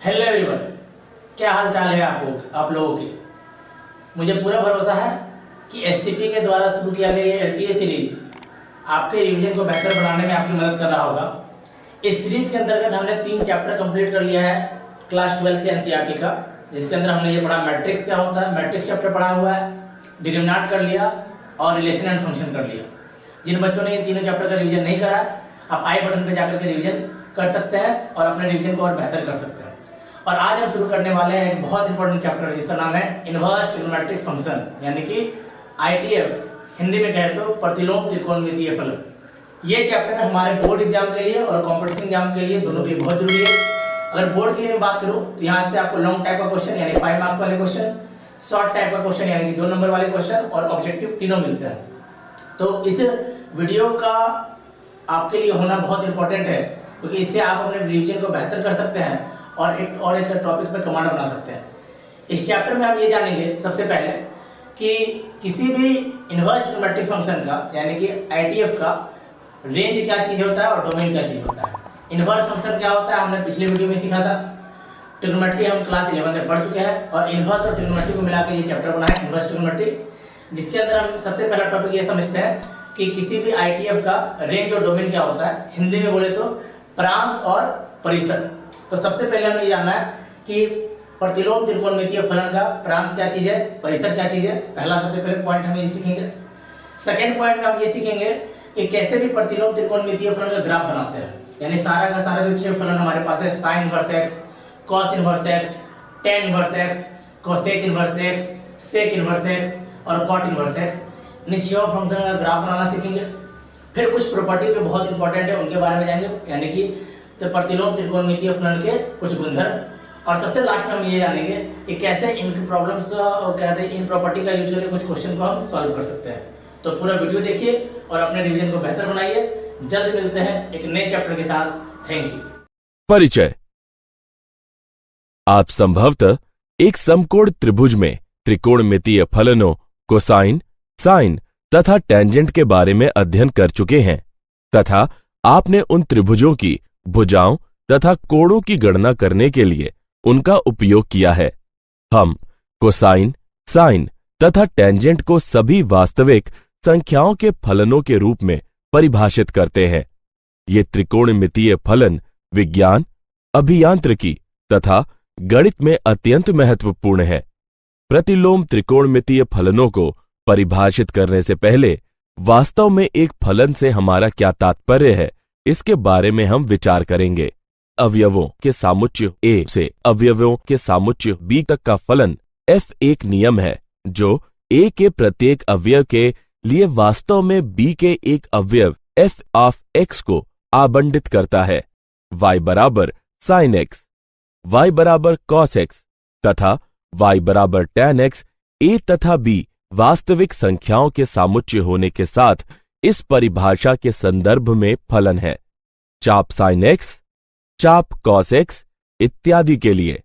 Hello everyone, क्या हाल चाल है आप लोगों के। मुझे पूरा भरोसा है कि एससीपी के द्वारा शुरू किया गया ये एलटीए सीरीज आपके रिवीजन को बेहतर बनाने में आपकी मदद कर रहा होगा। इस सीरीज के अंतर्गत हमने 3 चैप्टर कंप्लीट कर लिया है क्लास 12 के एनसीईआरटी का, जिसके अंदर हमने ये पढ़ा मैट्रिक्स क्या होता है, मैट्रिक्स चैप्टर पढ़ा हुआ है, डिटरमिनेंट कर लिया और रिलेशन एंड फंक्शन कर लिया। जिन बच्चों ने इन तीनों चैप्टर का रिवीजन नहीं करा, आप आई बटन पर जाकर के रिवीजन कर सकते हैं और अपने रिवीजन को और बेहतर कर सकते हैं। और आज हम शुरू करने वाले हैं एक बहुत इंपॉर्टेंट चैप्टर जिसका नाम है इनवर्स ट्रिग्नोमेट्रिक फंक्शन, यानी कि आईटीएफ, हिंदी में कहे तो प्रतिलोम त्रिकोणमितीय फलन। ये चैप्टर हमारे बोर्ड एग्जाम के लिए और कॉम्पिटिशन एग्जाम के लिए दोनों के लिए बहुत जरूरी है। अगर बोर्ड के लिए मैं बात करूं तो यहाँ से आपको लॉन्ग टाइप का क्वेश्चन यानी 5 मार्क्स वाले क्वेश्चन, शॉर्ट टाइप का क्वेश्चन यानी कि 2 नंबर वाले क्वेश्चन और ऑब्जेक्टिव तीनों मिलते हैं। तो इस वीडियो का आपके लिए होना बहुत इंपॉर्टेंट है, क्योंकि इससे आप अपने रिवीजन को बेहतर कर सकते हैं और एक टॉपिक पे कमांड बना सकते हैं। इस चैप्टर में हम ये जानेंगे सबसे पहले कि किसी भी इनवर्स ट्रिग्नोमेट्रिक फंक्शन का यानी कि आईटीएफ का रेंज क्या चीज होता है और डोमेन क्या चीज होता है। इनवर्स फंक्शन क्या होता है हमने पिछले वीडियो में सीखा था। ट्रिग्नोमेट्री हम क्लास 11 में पढ़ चुके हैं और इनवर्स और ट्रिग्नोमेट्री को मिलाकर ये चैप्टर बना है इनवर्स ट्रिग्नोमेट्री, जिसके अंदर हम सबसे पहला टॉपिक ये समझते हैं कि किसी भी आईटीएफ का रेंज और डोमेन क्या होता है। हिंदी में बोले तो प्रांत और परिसर। तो सबसे पहले हमें ये जानना है कि प्रतिलोम त्रिकोणमितीय फलन का प्रांत क्या चीज है, परिसर क्या चीज है। पहला सबसे पहले पॉइंट हम ये सीखेंगे। सेकंड पॉइंट में हम ये सीखेंगे कि कैसे भी प्रतिलोम त्रिकोणमितीय फलन का ग्राफ बनाते हैं, यानी सारा का सारा जो 6 फलन हमारे पास है, sine inverse X, cos inverse X, tan inverse X, cosec inverse X, sec inverse X और कॉट इनवर्स एक्स, इन 6 फंक्शन का ग्राफ बनाना सीखेंगे। फिर कुछ प्रॉपर्टी जो बहुत इंपॉर्टेंट है उनके बारे में जानेंगे, यानी कि तो प्रतिलोम त्रिकोणमितीय फलन के कुछ गुणधर्म। और सबसे लास्ट में हम ये जानेंगे कि कैसे इन प्रॉब्लम्स का कहते हैं इन प्रॉपर्टी का यूज करके कुछ क्वेश्चन को हम सॉल्व कर सकते हैं। तो पूरा वीडियो देखिए और अपने रिवीजन को बेहतर बनाइए। जल्द मिलते हैं एक नए चैप्टर के साथ। Thank you. परिचय। आप संभवतः एक समकोण त्रिभुज में त्रिकोणमितीय फलनों, कोसाइन, साइन तथा टेंजेंट के बारे में अध्ययन कर चुके हैं तथा आपने उन त्रिभुजों की भुजाओं तथा कोणों की गणना करने के लिए उनका उपयोग किया है। हम कोसाइन, साइन तथा टेंजेंट को सभी वास्तविक संख्याओं के फलनों के रूप में परिभाषित करते हैं। ये त्रिकोणमितीय फलन विज्ञान, अभियांत्रिकी तथा गणित में अत्यंत महत्वपूर्ण है। प्रतिलोम त्रिकोणमितीय फलनों को परिभाषित करने से पहले वास्तव में एक फलन से हमारा क्या तात्पर्य है, इसके बारे में हम विचार करेंगे। अवयवों के सामुच्य A से अवयवों के सामुच्य B तक का फलन F एक नियम है जो A के प्रत्येक अवयव के लिए वास्तव में B के एक अवयव F ऑफ X को आवंटित करता है। Y बराबर sin X, Y बराबर cos X तथा Y बराबर tan X A तथा B वास्तविक संख्याओं के सामुच्य होने के साथ इस परिभाषा के संदर्भ में फलन है। चाप sin x, चाप cos x इत्यादि के लिए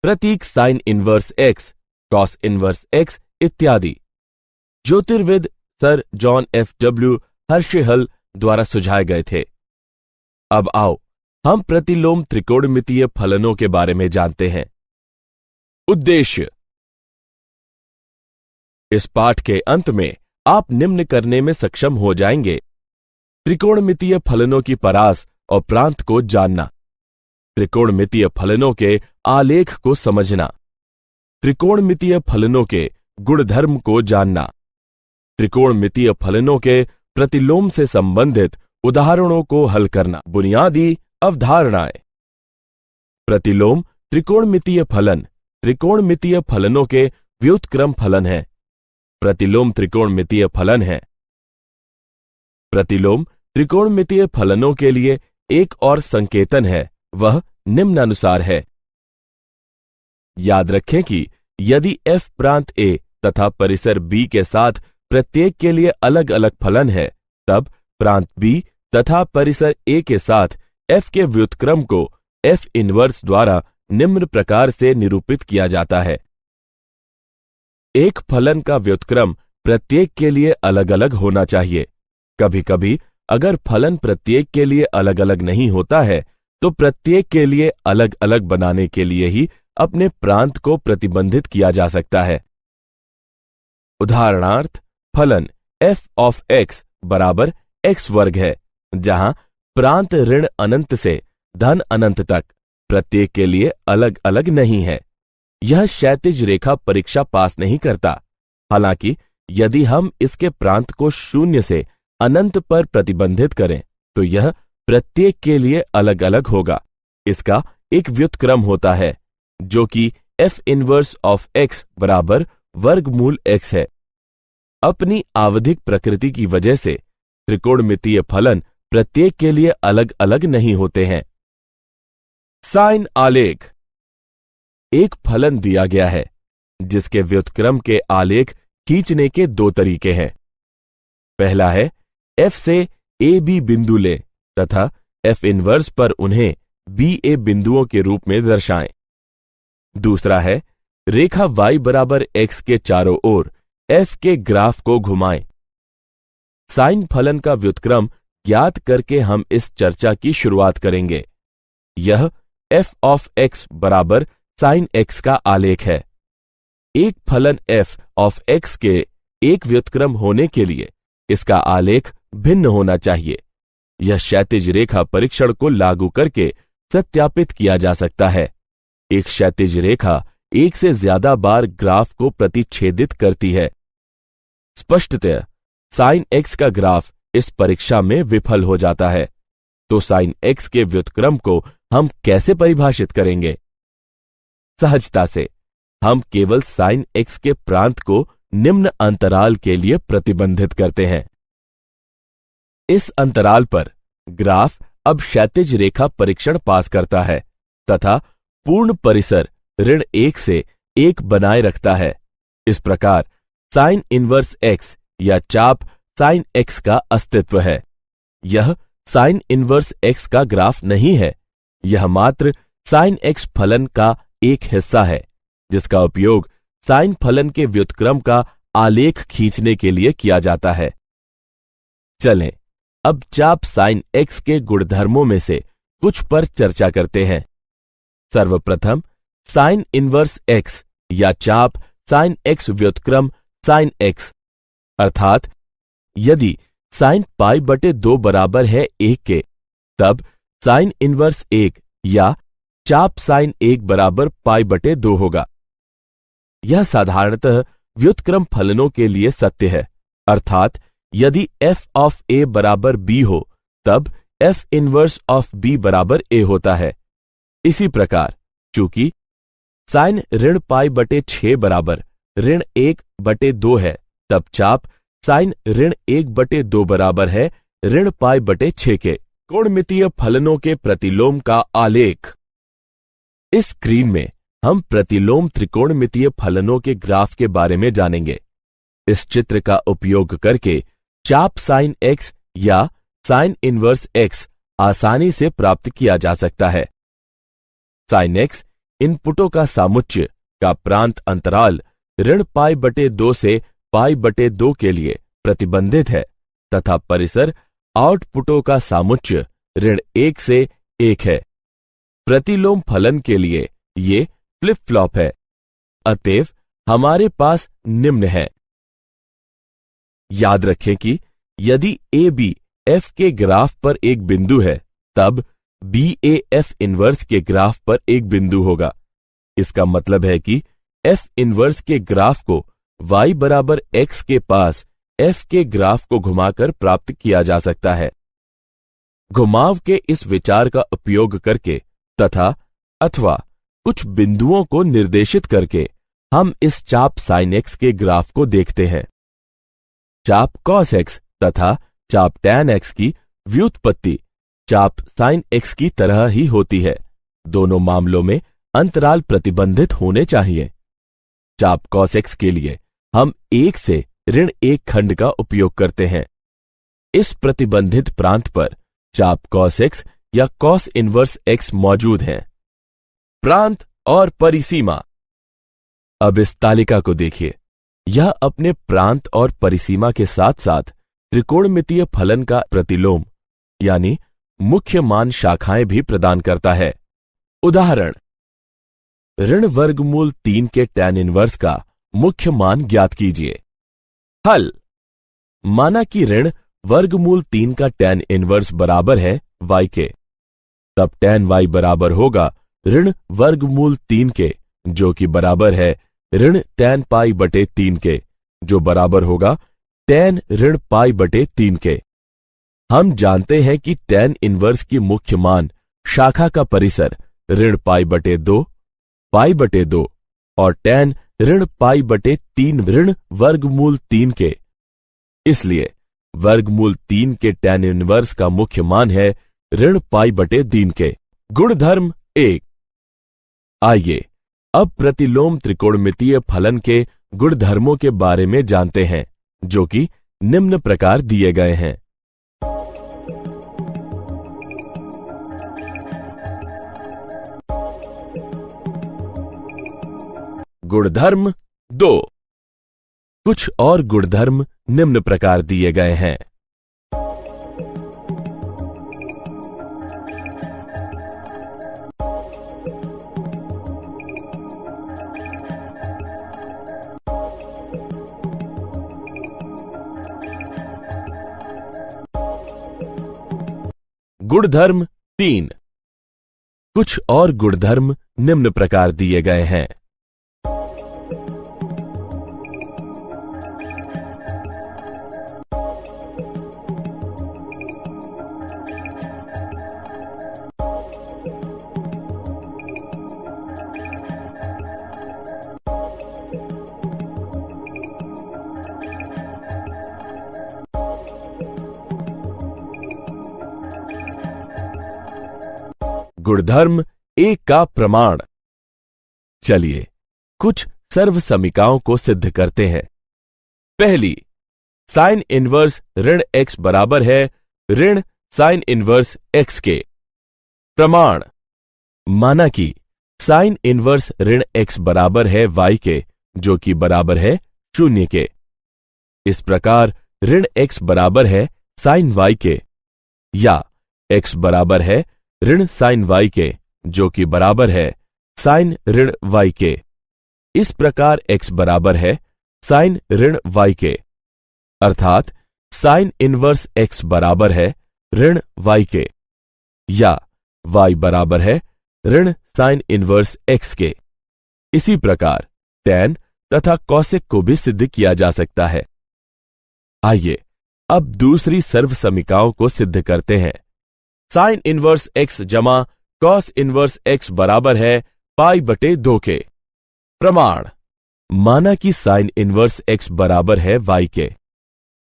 प्रतीक sin inverse x, cos inverse x इत्यादि ज्योतिर्विद सर जॉन F.W. हर्शेहल द्वारा सुझाए गए थे। अब आओ हम प्रतिलोम त्रिकोणमितीय फलनों के बारे में जानते हैं। उद्देश्य। इस पाठ के अंत में आप निम्न करने में सक्षम हो जाएंगे: त्रिकोणमितीय फलनों की परास और प्रांत को जानना, त्रिकोणमितीय फलनों के आलेख को समझना, त्रिकोणमितीय फलनों के गुणधर्म को जानना, त्रिकोणमितीय फलनों के प्रतिलोम से संबंधित उदाहरणों को हल करना। बुनियादी अवधारणाएं। प्रतिलोम त्रिकोणमितीय फलन त्रिकोणमितीय फलनों के व्युत्क्रम फलन है। प्रतिलोम त्रिकोणमितीय फलन है। प्रतिलोम त्रिकोणमितीय फलनों के लिए एक और संकेतन है, वह निम्नानुसार है। याद रखें कि यदि f प्रांत A तथा परिसर B के साथ प्रत्येक के लिए अलग अलग फलन है, तब प्रांत B तथा परिसर A के साथ f के व्युत्क्रम को f इनवर्स द्वारा निम्न प्रकार से निरूपित किया जाता है। एक फलन का व्युत्क्रम प्रत्येक के लिए अलग अलग होना चाहिए। कभी कभी अगर फलन प्रत्येक के लिए अलग अलग नहीं होता है तो प्रत्येक के लिए अलग अलग बनाने के लिए ही अपने प्रांत को प्रतिबंधित किया जा सकता है। उदाहरणार्थ, फलन f ऑफ x बराबर x वर्ग है, जहां प्रांत ऋण अनंत से धन अनंत तक प्रत्येक के लिए अलग अलग नहीं है। यह क्षैतिज रेखा परीक्षा पास नहीं करता। हालांकि यदि हम इसके प्रांत को शून्य से अनंत पर प्रतिबंधित करें तो यह प्रत्येक के लिए अलग अलग होगा। इसका एक व्युत्क्रम होता है जो कि f इनवर्स ऑफ x बराबर वर्गमूल x है। अपनी आवधिक प्रकृति की वजह से त्रिकोणमितीय फलन प्रत्येक के लिए अलग अलग नहीं होते हैं। साइन आलेख। एक फलन दिया गया है जिसके व्युत्क्रम के आलेख खींचने के दो तरीके हैं। पहला है f से a b बिंदु लें तथा f इनवर्स पर उन्हें b a बिंदुओं के रूप में दर्शाएं। दूसरा है रेखा y बराबर x के चारों ओर f के ग्राफ को घुमाएं। साइन फलन का व्युत्क्रम ज्ञात करके हम इस चर्चा की शुरुआत करेंगे। यह f ऑफ x बराबर साइन x का आलेख है। एक फलन f ऑफ x के एक व्युत्क्रम होने के लिए इसका आलेख भिन्न होना चाहिए। यह क्षैतिज रेखा परीक्षण को लागू करके सत्यापित किया जा सकता है। एक क्षैतिज रेखा एक से ज्यादा बार ग्राफ को प्रतिच्छेदित करती है। स्पष्टतः साइन x का ग्राफ इस परीक्षा में विफल हो जाता है। तो साइन x के व्युत्क्रम को हम कैसे परिभाषित करेंगे? सहजता से हम केवल साइन x के प्रांत को निम्न अंतराल के लिए प्रतिबंधित करते हैं। इस अंतराल पर ग्राफ अब क्षैतिज रेखा परीक्षण पास करता है तथा पूर्ण परिसर ऋण 1 से 1 बनाए रखता है। इस प्रकार साइन इनवर्स x या चाप साइन x का अस्तित्व है। यह साइन इनवर्स x का ग्राफ नहीं है, यह मात्र साइन x फलन का एक हिस्सा है जिसका उपयोग साइन फलन के व्युत्क्रम का आलेख खींचने के लिए किया जाता है। चलें अब चाप साइन x के गुणधर्मों में से कुछ पर चर्चा करते हैं। सर्वप्रथम साइन इनवर्स x या चाप साइन x व्युत्क्रम साइन x, अर्थात यदि साइन पाई बटे 2 बराबर है 1 के, तब साइन इनवर्स 1 या चाप साइन 1 बराबर पाई बटे 2 होगा। यह साधारणतः व्युत्क्रम फलनों के लिए सत्य है, अर्थात यदि f ऑफ a बराबर b हो तब f इनवर्स ऑफ b बराबर a होता है। इसी प्रकार चूंकि साइन ऋण पाई बटे 6 बराबर ऋण 1 बटे 2 है, तब चाप साइन ऋण 1 बटे 2 बराबर है ऋण पाई बटे 6 के। कोणमितीय फलनों के प्रतिलोम का आलेख। इस स्क्रीन में हम प्रतिलोम त्रिकोणमितीय फलनों के ग्राफ के बारे में जानेंगे। इस चित्र का उपयोग करके चाप साइन x या साइन इनवर्स x आसानी से प्राप्त किया जा सकता है। साइन x इनपुटों का सामुच्य का प्रांत अंतराल ऋण पाई बटे 2 से पाई बटे 2 के लिए प्रतिबंधित है तथा परिसर आउटपुटों का सामुच्य ऋण 1 से 1 है। प्रतिलोम फलन के लिए ये फ्लिप फ्लॉप है। अतएव हमारे पास निम्न है। याद रखें कि यदि ए बी एफ के ग्राफ पर एक बिंदु है, तब बी ए एफ इनवर्स के ग्राफ पर एक बिंदु होगा। इसका मतलब है कि एफ इनवर्स के ग्राफ को y बराबर x के पास f के ग्राफ को घुमाकर प्राप्त किया जा सकता है। घुमाव के इस विचार का उपयोग करके तथा अथवा कुछ बिंदुओं को निर्देशित करके हम इस चाप साइन x के ग्राफ को देखते हैं। चाप cos x तथा चाप tan x की व्युत्पत्ति चाप साइन x की तरह ही होती है। दोनों मामलों में अंतराल प्रतिबंधित होने चाहिए। चाप cos x के लिए हम 1 से ऋण 1 खंड का उपयोग करते हैं। इस प्रतिबंधित प्रांत पर चाप cos x या cos इनवर्स x मौजूद हैं। प्रांत और परिसीमा। अब इस तालिका को देखिए। यह अपने प्रांत और परिसीमा के साथ साथ त्रिकोणमितीय फलन का प्रतिलोम यानी मुख्य मान शाखाएं भी प्रदान करता है। उदाहरण, ऋण वर्गमूल 3 के tan इनवर्स का मुख्य मान ज्ञात कीजिए। हल, माना कि ऋण वर्गमूल 3 का tan इनवर्स बराबर है y के, तब tan y बराबर होगा ऋण वर्गमूल 3 के, जो कि बराबर है ऋण tan पाई बटे 3 के, जो बराबर होगा tan ऋण पाई बटे 3 के। हम जानते हैं कि tan इनवर्स की मुख्य मान शाखा का परिसर ऋण पाई बटे 2, पाई बटे 2 और tan ऋण पाई बटे 3 ऋण वर्गमूल 3 के। इसलिए वर्गमूल 3 के tan इनवर्स का मुख्य मान है ऋण पाई बटे 3 के। गुणधर्म 1। आइए अब प्रतिलोम त्रिकोणमितीय फलन के गुणधर्मों के बारे में जानते हैं, जो कि निम्न प्रकार दिए गए हैं। गुणधर्म 2। कुछ और गुणधर्म निम्न प्रकार दिए गए हैं। गुणधर्म 3। कुछ और गुणधर्म निम्न प्रकार दिए गए हैं। गुणधर्म 1 का प्रमाण। चलिए कुछ सर्वसमीकाओं को सिद्ध करते हैं। पहली, साइन इनवर्स ऋण x बराबर है ऋण साइन इनवर्स x के। प्रमाण, माना कि साइन इनवर्स ऋण x बराबर है y के, जो कि बराबर है 0 के। इस प्रकार ऋण x बराबर है साइन y के, या x बराबर है ऋण साइन y के, जो कि बराबर है साइन ऋण y के। इस प्रकार x बराबर है साइन ऋण y के, अर्थात साइन इनवर्स x बराबर है ऋण y के, या y बराबर है ऋण साइन इनवर्स x के। इसी प्रकार tan तथा कौशिक को भी सिद्ध किया जा सकता है। आइए अब दूसरी सर्वसमीकाओं को सिद्ध करते हैं। साइन इनवर्स x जमा कॉस इनवर्स x बराबर है पाई बटे 2 के। प्रमाण, माना कि साइन इनवर्स x बराबर है y के।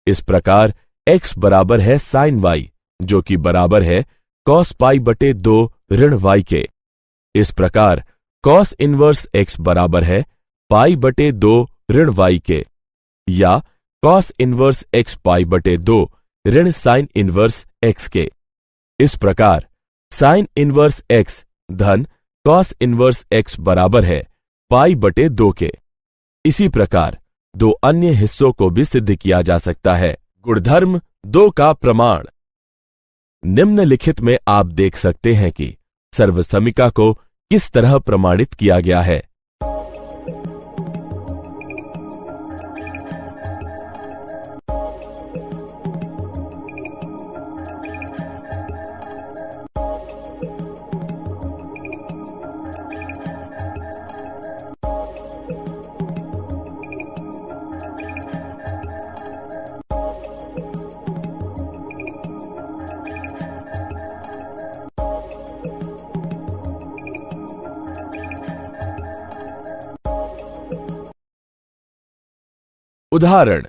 इस प्रकार x बराबर है साइन y, जो कि बराबर है कॉस पाई बटे 2 ऋण y के। इस प्रकार कॉस इनवर्स x बराबर है पाई बटे 2 ऋण y के, या कॉस इनवर्स x पाई बटे 2 ऋण साइन इनवर्स x के। इस प्रकार साइन इनवर्स x धन कॉस इनवर्स x बराबर है पाई बटे 2 के। इसी प्रकार दो अन्य हिस्सों को भी सिद्ध किया जा सकता है। गुणधर्म 2 का प्रमाण। निम्नलिखित में आप देख सकते हैं कि सर्वसमीका को किस तरह प्रमाणित किया गया है। उदाहरण,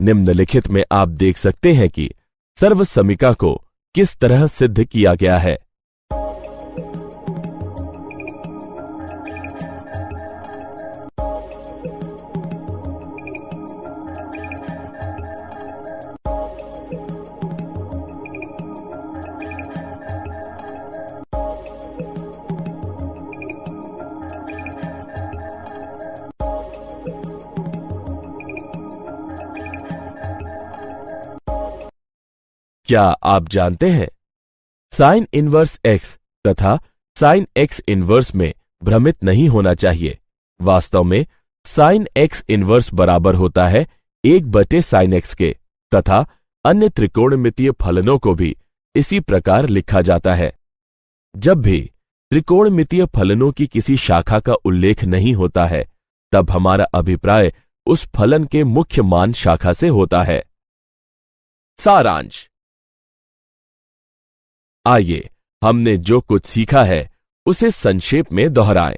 निम्नलिखित में आप देख सकते हैं कि सर्वसमीका को किस तरह सिद्ध किया गया है। क्या आप जानते हैं साइन इनवर्स x तथा साइन x इनवर्स में भ्रमित नहीं होना चाहिए। वास्तव में साइन x इनवर्स बराबर होता है 1/sin x के तथा अन्य त्रिकोणमितीय फलनों को भी इसी प्रकार लिखा जाता है। जब भी त्रिकोणमितीय फलनों की किसी शाखा का उल्लेख नहीं होता है, तब हमारा अभिप्राय उस फलन के मुख्य मान शाखा से होता है। सारांश। आइए हमने जो कुछ सीखा है उसे संक्षेप में दोहराएं।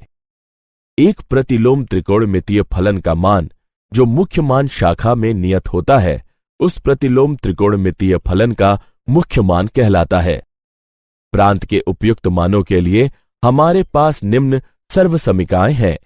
एक प्रतिलोम त्रिकोणमितीय फलन का मान जो मुख्य मान शाखा में नियत होता है, उस प्रतिलोम त्रिकोणमितीय फलन का मुख्य मान कहलाता है। प्रांत के उपयुक्त मानों के लिए हमारे पास निम्न सर्वसमीकाएं हैं।